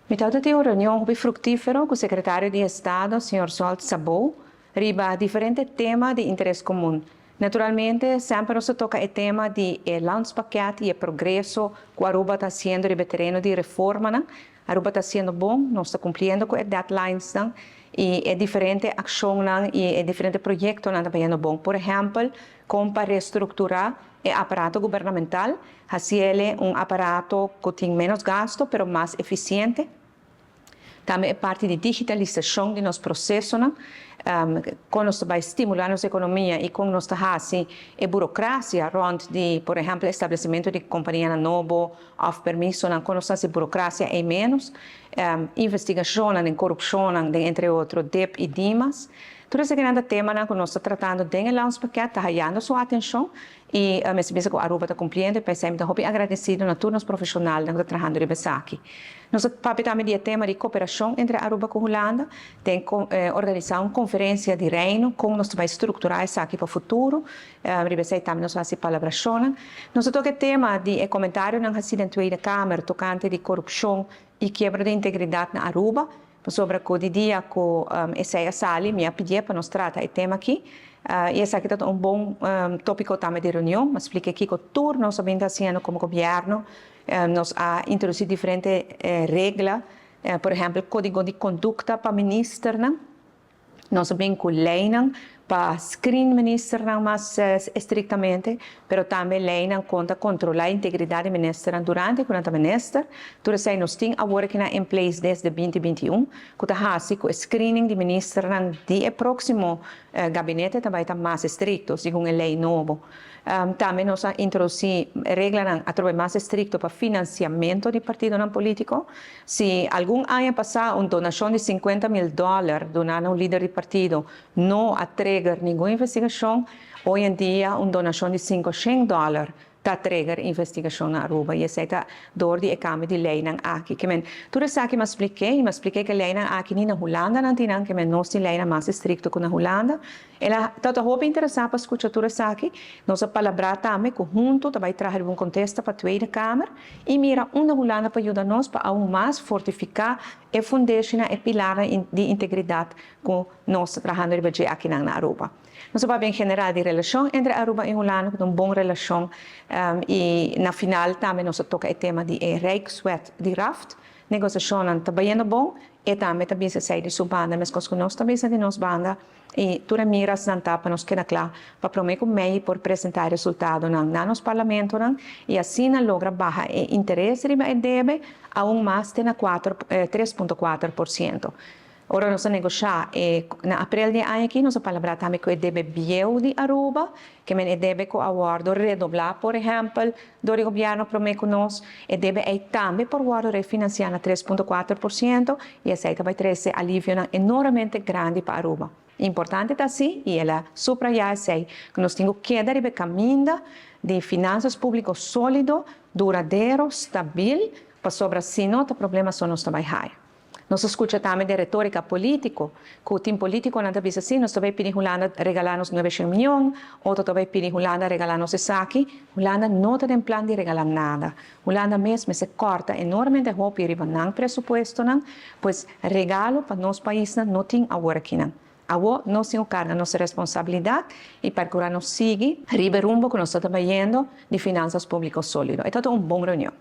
Mitad de uma reunião fructífera com o secretário de Estado, Sr. Sol Sabou, riba diferentes temas de interesse comum. Naturalmente, sempre se toca o tema de landspaket e o progresso que a Aruba está sendo no terreno de reforma. A Aruba está sendo bom, nós estamos cumprindo com as deadlines e é diferente ação e é diferente projeto também é bom. Por exemplo, como para reestruturar o aparato governamental, assim ele aparato que tem menos gasto, mas mais eficiente. Também é parte de digitalização de nossos processos, com nós vai estimular nossa economia e com nós assim a burocracia rond de, por exemplo, estabelecimento de companhia novo, of permisso, com nossa burocracia é menos, investigação em corrupção, entre outros, DEP e DIMAS. Todo esse grande tema que nós estamos tratando dentro do landspaket está ganhando sua atenção e me penso que a Aruba está cumprindo e pensamos que muito agradecido a todos os profissionais que estão trabalhando em Besaki. Nós também o tema de cooperação entre a Aruba e a Holanda, tem organizar uma conferência de reino, como nós vamos estruturar isso aqui para o futuro, também nós vamos palabração. Nós temos o tema de comentário na Tweede Câmara, tocante de corrupção e quebra de integridade na Aruba, sobre o dia que essa sala me pediu para nós tratar o tema aqui. E esse aqui é bom tópico também de reunião, mas expliquei aqui que tudo nós estamos fazendo como governo, nós introduzimos diferentes regras, por exemplo, código de conduta para ministros, nós vinculamos para screen minister mais estritamente, mas também leem conta controlar a integridade do ministro durante o ministro. Tudo isso nós temos agora que em place desde 2021, que está assim o screening de ministro do próximo gabinete também está mais estrito, segundo a lei nova. Também nós introduzimos regras através mais estrictas para financiamento de partido político. Se algum ano passado uma donação de $50,000 donada a um líder de partido não trigger nenhuma investigação, hoje em dia uma donação de $500 está trigger investigação na Aruba e essa é a dor de cambio de lei aqui. Tudo isso aqui me expliquei que a lei aqui na Holanda não tem que nós tem lei mais estricta que na Holanda. Ela está muito interessada para escutar tudo isso aqui. Nós palavra também conjunto vai trazer um contexto para a Tweede Câmara e mira uma Holanda para ajudar nós para aún mais fortificar e fundação e pilar de integridade que nós trabalhando aqui na Aruba. Nós vamos bem generar de relação entre Aruba e Holanda, uma boa relação e na final também nós toca o tema de Rijkswet de Raft, negociação está bem bom e também se sai de sua banda, mas que nós também se de nossa banda e toda miras não está para nós quedar claro para prometer meio por apresentar resultado no nosso parlamento e assim logra baixar o interesse e deve aún mais de 3,4%. Ora nós negociar na abril de ano aqui nós palavra também que deve bio de Aruba que deve com acordo redoblar por exemplo do governo promete nós e deve também por acordo refinanciar na 3,4% e essa vai trazer alívio enormemente grande para Aruba. Importante está assim e ela subraya que nós temos que dar o caminho de finanças públicas sólido, duradouro, estável para sobre assim não ter problemas só nós trabalhar. Nós escutamos também de retórica política, que o time político não diz assim, nós também pedimos Holanda regalar-nos 900 milhões, outro também pedimos Holanda regalar-nos isso aqui. Holanda não tem plano de regalar nada. Holanda mesmo se corta enormemente roupa e riba não presupuesto, pois regalo para nosso país não tem agora aqui. Agora nós temos carga nossa responsabilidade e para que nós siga riba rumbo que nós estamos trabalhando de finanças públicas sólidas. É toda uma boa reunião.